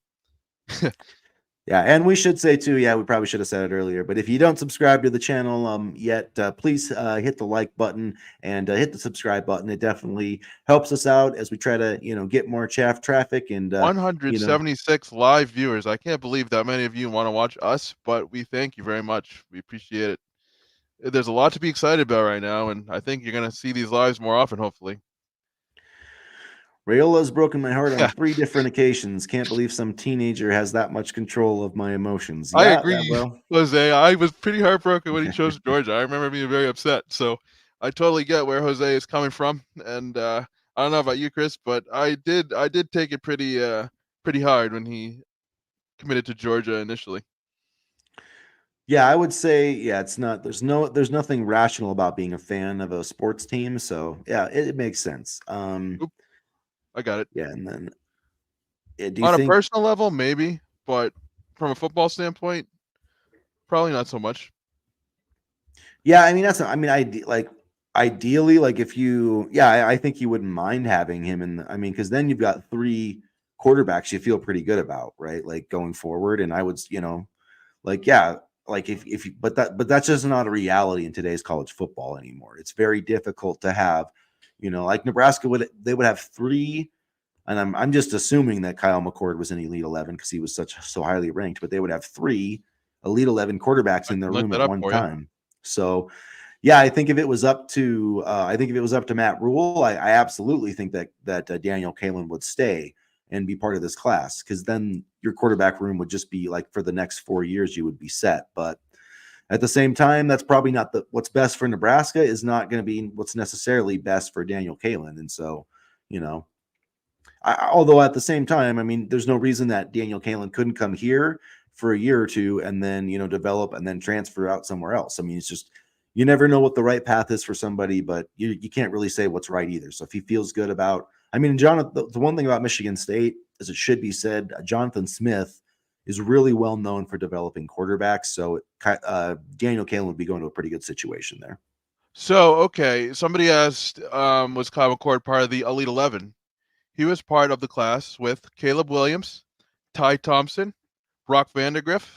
Yeah, and we should say too, yeah, we probably should have said it earlier, but if you don't subscribe to the channel yet, please hit the like button and hit the subscribe button. It definitely helps us out as we try to, get more traffic and 176 live viewers. I can't believe that many of you want to watch us, but we thank you very much. We appreciate it. There's a lot to be excited about right now, and I think you're going to see these lives more often, hopefully. Raiola's broken my heart on 3 different occasions. Can't believe some teenager has that much control of my emotions. I Yeah, agree, well, Jose. I was pretty heartbroken when he chose Georgia. I remember being very upset. So I totally get where Jose is coming from, and I don't know about you, Chris, but I did take it pretty hard when he committed to Georgia initially. yeah, I would say, yeah, there's nothing rational about being a fan of a sports team. So yeah, it makes sense. Oop, I got it. Yeah, and then do you On a think? personal level, maybe, but from a football standpoint, probably not so much. Yeah, I mean ideally, like if you, yeah, I think you wouldn't mind having him because then you've got 3 quarterbacks you feel pretty good about, right? Like going forward, and I would, like yeah, like if but that's just not a reality in today's college football anymore. It's very difficult to have, like Nebraska would have 3 and I'm just assuming that Kyle McCord was in Elite 11 because he was so highly ranked, but they would have 3 Elite 11 quarterbacks I in can their look room that at up one for you. time. So yeah, I think if it was up to Matt Rule, I absolutely think that Daniel Kalin would stay and be part of this class, because then your quarterback room would just be like for the next 4 years you would be set. But at the same time, that's probably not what's best for Nebraska is not going to be what's necessarily best for Daniel Kalin. And so, you know, although at the same time, I mean, there's no reason that Daniel Kalin couldn't come here for a year or two and then, develop and then transfer out somewhere else. I mean, it's just, you never know what the right path is for somebody, but you can't really say what's right either. So if he feels good about, I mean, Jonathan, the one thing about Michigan State, as it should be said, Jonathan Smith is really well known for developing quarterbacks. So Daniel Kalin would be going to a pretty good situation there. So, okay, somebody asked, was Kyle McCord part of the Elite 11? He was part of the class with Caleb Williams, Ty Thompson, Brock Vandegrift,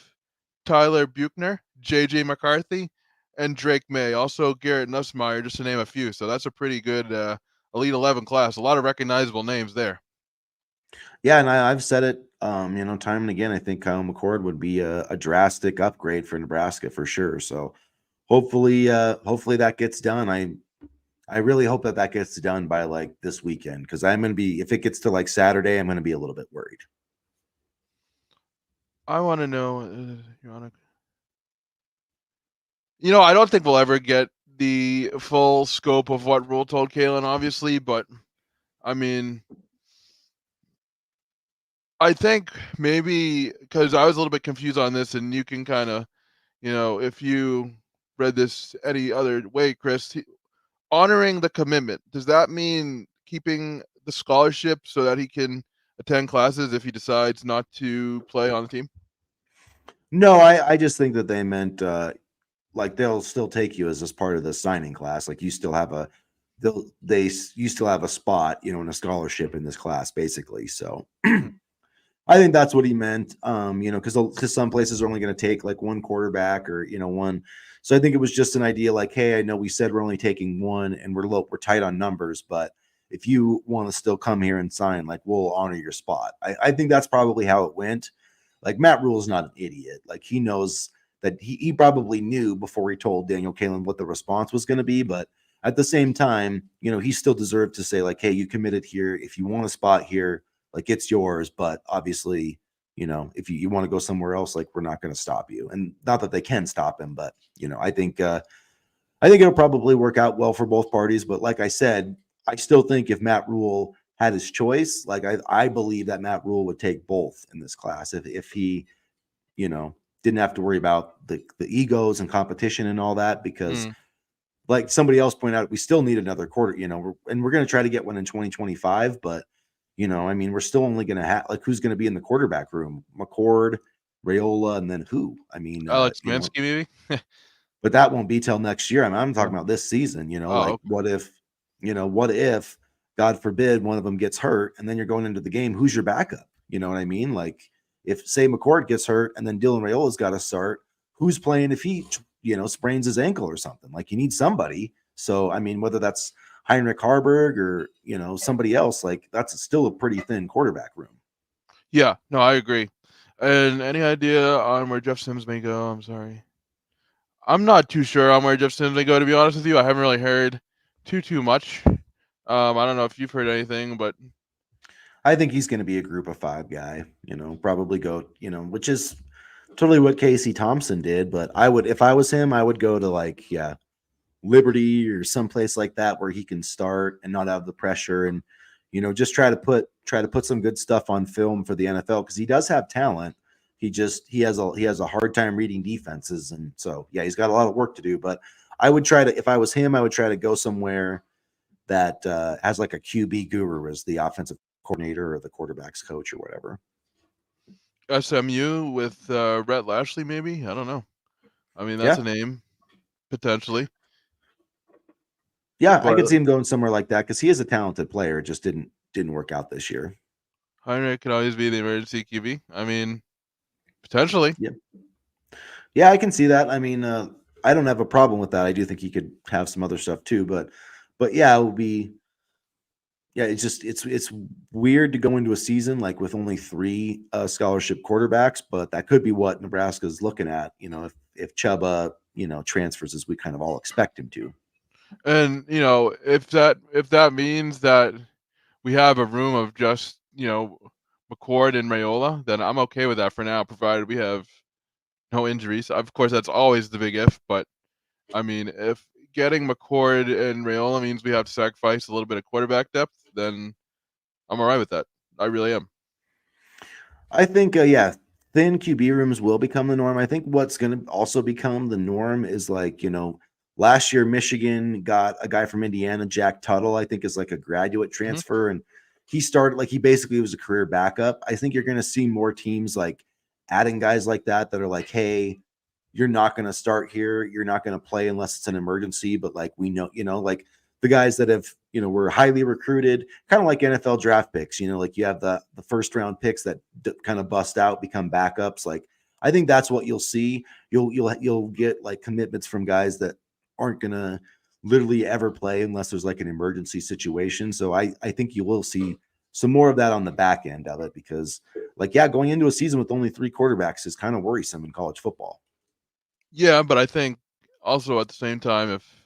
Tyler Buchner, J.J. McCarthy, and Drake May. Also Garrett Nussmeier, just to name a few. So that's a pretty good Elite 11 class. A lot of recognizable names there. Yeah, and I've said it, time and again. I think Kyle McCord would be a drastic upgrade for Nebraska for sure. So hopefully that gets done. I really hope that gets done by like this weekend, because I'm going to be, if it gets to like Saturday, I'm going to be a little bit worried. I want to know, I don't think we'll ever get the full scope of what Rule told Kalin, obviously, but I mean, I think maybe because I was a little bit confused on this, and you can kind of, if you read this any other way, Chris, honoring the commitment, does that mean keeping the scholarship so that he can attend classes if he decides not to play on the team? No, I just think that they meant like they'll still take you as part of the signing class. Like you still have you still have a spot, in a scholarship in this class, basically. So Hmm. I think that's what he meant. Because some places are only going to take like one quarterback or one. So I think it was just an idea like, hey, I know we said we're only taking one and we're tight on numbers, but if you want to still come here and sign, like we'll honor your spot. I think that's probably how it went. Like Matt Rule is not an idiot. Like he knows that he probably knew before he told Daniel Kalin what the response was going to be, but at the same time, he still deserved to say like, hey, you committed here. If you want a spot here, like it's yours, but obviously, if you want to go somewhere else, like we're not going to stop you. And not that they can stop him, but I think it'll probably work out well for both parties. But like I said, I still think if Matt Rule had his choice, like I believe that Matt Rule would take both in this class if he, didn't have to worry about the egos and competition and all that, because Hmm. like somebody else pointed out, we still need another quarter, and we're going to try to get one in 2025, but I mean, we're still only going to have like who's going to be in the quarterback room? McCord, Raiola, and then who? I mean, Alex Mansky, maybe? but that won't be till next year. I mean, I'm talking Oh, about this season. oh, Like okay. what if, God forbid, one of them gets hurt, and then you're going into the game. Who's your backup? You know what I mean? Like if say McCord gets hurt, and then Dylan Raiola's got to start, who's playing if he sprains his ankle or something? Like you need somebody. So I mean, whether that's Heinrich Haarberg or somebody else, like that's still a pretty thin quarterback room. Yeah, no, I agree. And any idea on where Jeff Sims may go? I'm sorry. I'm not too sure on where Jeff Sims may go, to be honest with you. I haven't really heard too much. I don't know if you've heard anything, but I think he's going to be a group of 5 guy, probably go, which is totally what Casey Thompson did. But I would, if I was him, I would go to like, yeah, Liberty or someplace like that where he can start and not have the pressure, and, just try to put some good stuff on film for the NFL, because he does have talent. He has a hard time reading defenses. And so, yeah, he's got a lot of work to do. But I would try to, if I was him, I would try to go somewhere that has like a QB guru as the offensive coordinator or the quarterback's coach or whatever. SMU with Rhett Lashley, maybe? I don't know. I mean, that's Yeah. a name, potentially. Yeah, I could But see him going somewhere like that because he is a talented player. It just didn't work out this year. Heinrich can always be the emergency QB. I mean, potentially. Yeah. Yeah, I can see that. I mean, I don't have a problem with that. I do think he could have some other stuff too, but yeah, it would be Yeah, it's weird to go into a season like with only 3 scholarship quarterbacks, but that could be what Nebraska's looking at. If Chuba transfers as we kind of all expect him to. And if that means that we have a room of just McCord and Raiola, then I'm okay with that for now, provided we have no injuries. Of course, that's always the big if, but I mean, if getting McCord and Raiola means we have to sacrifice a little bit of quarterback depth, then I'm all right with that. I really am. I think, yeah, thin QB rooms will become the norm. I think what's going to also become the norm is like, last year Michigan got a guy from Indiana, Jack Tuttle, I think is like a graduate Mhm. transfer. And he started like he basically was a career backup. I think you're going to see more teams like adding guys like that are like, hey, you're not going to start here. You're not going to play unless it's an emergency. But like we know, like the guys that have, were highly recruited, kind of like NFL draft picks. Like you have the first round picks that kind of bust out, become backups. Like I think that's what you'll see. You'll get like commitments from guys that aren't going to literally ever play unless there's like an emergency situation. So I think you will see some more of that on the back end of it because like yeah, going into a season with only 3 quarterbacks is kind of worrisome in college football. Yeah, but I think also at the same time, if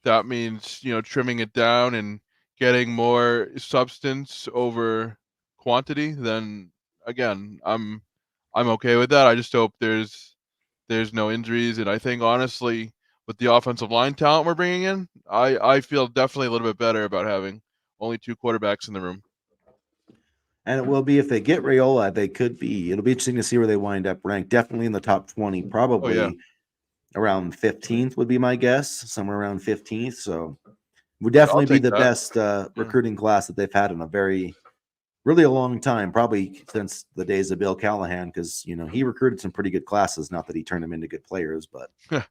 that means trimming it down and getting more substance over quantity, then again, I'm okay with that. I just hope there's no injuries, and I think honestly, with the offensive line talent we're bringing in, I feel definitely a little bit better about having only 2 quarterbacks in the room. And it will be if they get Rayola, they could be. It'll be interesting to see where they wind up ranked. Definitely in the top 20, Oh yeah, probably around 15th would be my guess, somewhere around 15th. So would I'll definitely be take the that. best Yeah. recruiting class that they've had in really a long time, probably since the days of Bill Callahan, because he recruited some pretty good classes. Not that he turned them into good players, but at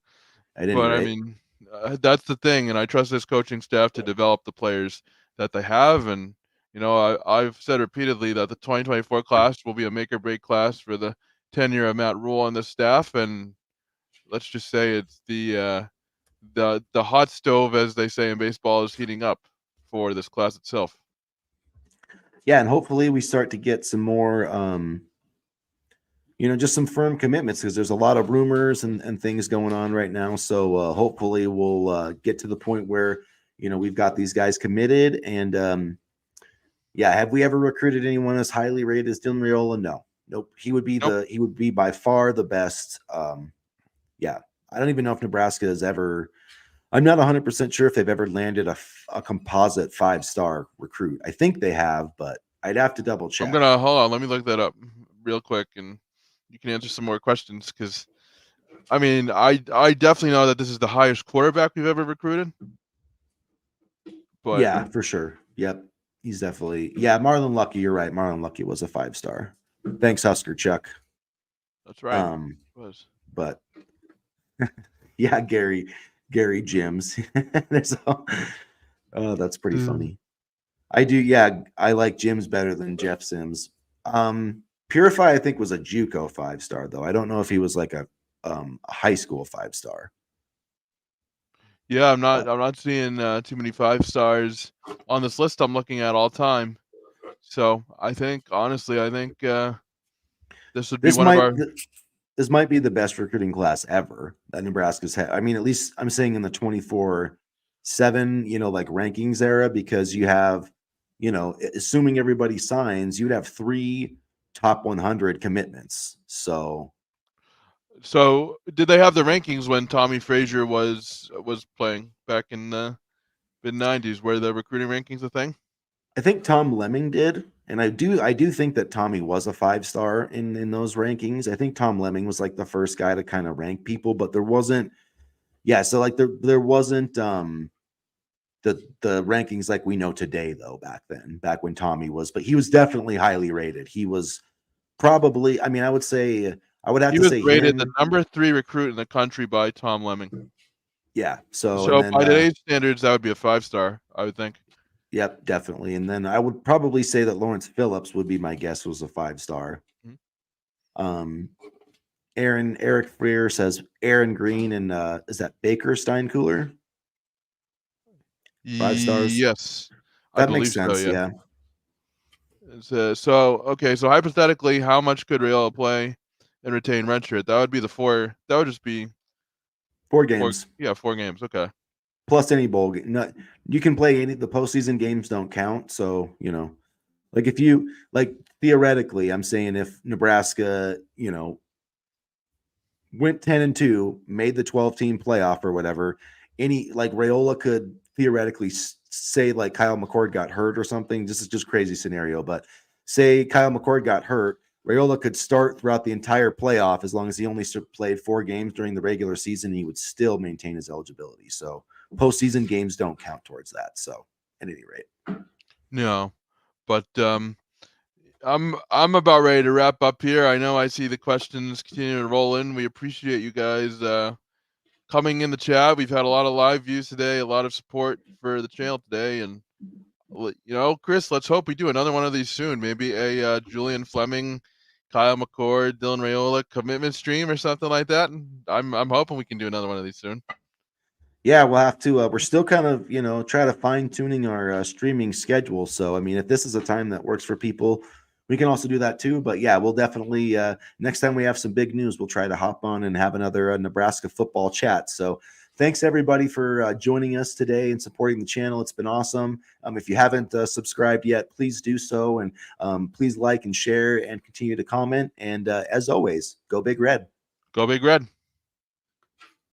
any But I rate, mean, that's the thing, and I trust this coaching staff to develop the players that they have. And I've said repeatedly that the 2024 class will be a make or break class for the tenure of Matt Rule on this staff. And let's just say it's the hot stove, as they say in baseball, is heating up for this class itself. yeah, and hopefully we start to get some more. Just some firm commitments because there's a lot of rumors and things going on right now. So hopefully we'll get to the point where we've got these guys committed. And yeah, have we ever recruited anyone as highly rated as Dylan Raiola? No, nope. Nope. He would be by far the best. Yeah, I don't even know if Nebraska has ever. I'm not 100% sure if they've ever landed a composite 5-star recruit. I think they have, but I'd have to double I'm check. gonna hold on. Let me look that up real quick, and you can answer some more questions. Because I mean, I definitely know that this is the highest quarterback we've ever recruited. But Yeah, for sure. Yep. He's definitely Marlon Lucky, you're right. Marlon Lucky was a 5-star. Thanks, Husker Chuck. that's right. Um, It was. but yeah, Gary Jims. There's all, oh, that's pretty Mm. funny. I do, yeah, I like Jims better than Jeff Sims. Purify, I think, was a JUCO 5-star, though. I don't know if he was like a high school 5-star. Yeah, I'm But not. I'm not seeing too many 5 stars on this list. I'm looking at all time. So I think, honestly, I think this would be this one of might our. this might be the best recruiting class ever that Nebraska's had. I mean, at least I'm saying in the 24/7, like rankings era, because you have, assuming everybody signs, you'd have 3 top 100 commitments. So So did they have the rankings when Tommy Frazier was playing back in the mid '90s? Were the recruiting rankings a thing? I think Tom Lemming did, and I do think that Tommy was a 5-star in those rankings. I think Tom Lemming was like the first guy to kind of rank people, but there wasn't. Yeah, so like there wasn't the rankings like we know today though back when Tommy was, but he was definitely highly rated. He was probably, I mean, I would have He to was say rated the him. number 3 recruit in the country by Tom Lemming. Yeah. So and So then by today's standards, that would be a 5 star, I would think. yep, definitely. And then I would probably say that Lawrence Phillips would be my guess was a 5-star. Mhm. Um Eric Freer says Aaron Green and is that Baker Steinkühler? 5 stars. Yes. I That makes believe so. sense. Yeah. Yeah. So hypothetically, how much could Raiola play and retain redshirt? That would be the four. That would just be 4 four. games Yeah, 4 games. Okay. plus any bowl game. No, you can play the postseason games don't count. So, like if you like theoretically, I'm saying if Nebraska, went 10-2, made the 12-team playoff or whatever, any like Raiola could theoretically say like Kyle McCord got hurt or something. This is just crazy scenario, but say Kyle McCord got hurt, Raiola could start throughout the entire playoff as long as he only played 4 games during the regular season. He would still maintain his eligibility. So postseason games don't count towards that. So at any rate, No, but I'm about ready to wrap up here. I know I see the questions continue to roll in. We appreciate you guys coming in the chat. We've had a lot of live views today, a lot of support for the channel today, and Chris, let's hope we do another one of these soon. Maybe a Julian Fleming, Kyle McCord, Dylan Raiola commitment stream or something like that. And I'm hoping we can do another one of these soon. yeah, we'll have to. We're still kind of, try to fine tuning our streaming schedule. So, I mean, if this is a time that works for people, we can also do that too. But yeah, we'll definitely next time we have some big news, we'll try to hop on and have another Nebraska football chat. So, thanks everybody for joining us today and supporting the channel. It's been awesome. If you haven't subscribed yet, please do so, and please like and share and continue to comment. And as always, go Big Red. Go Big Red.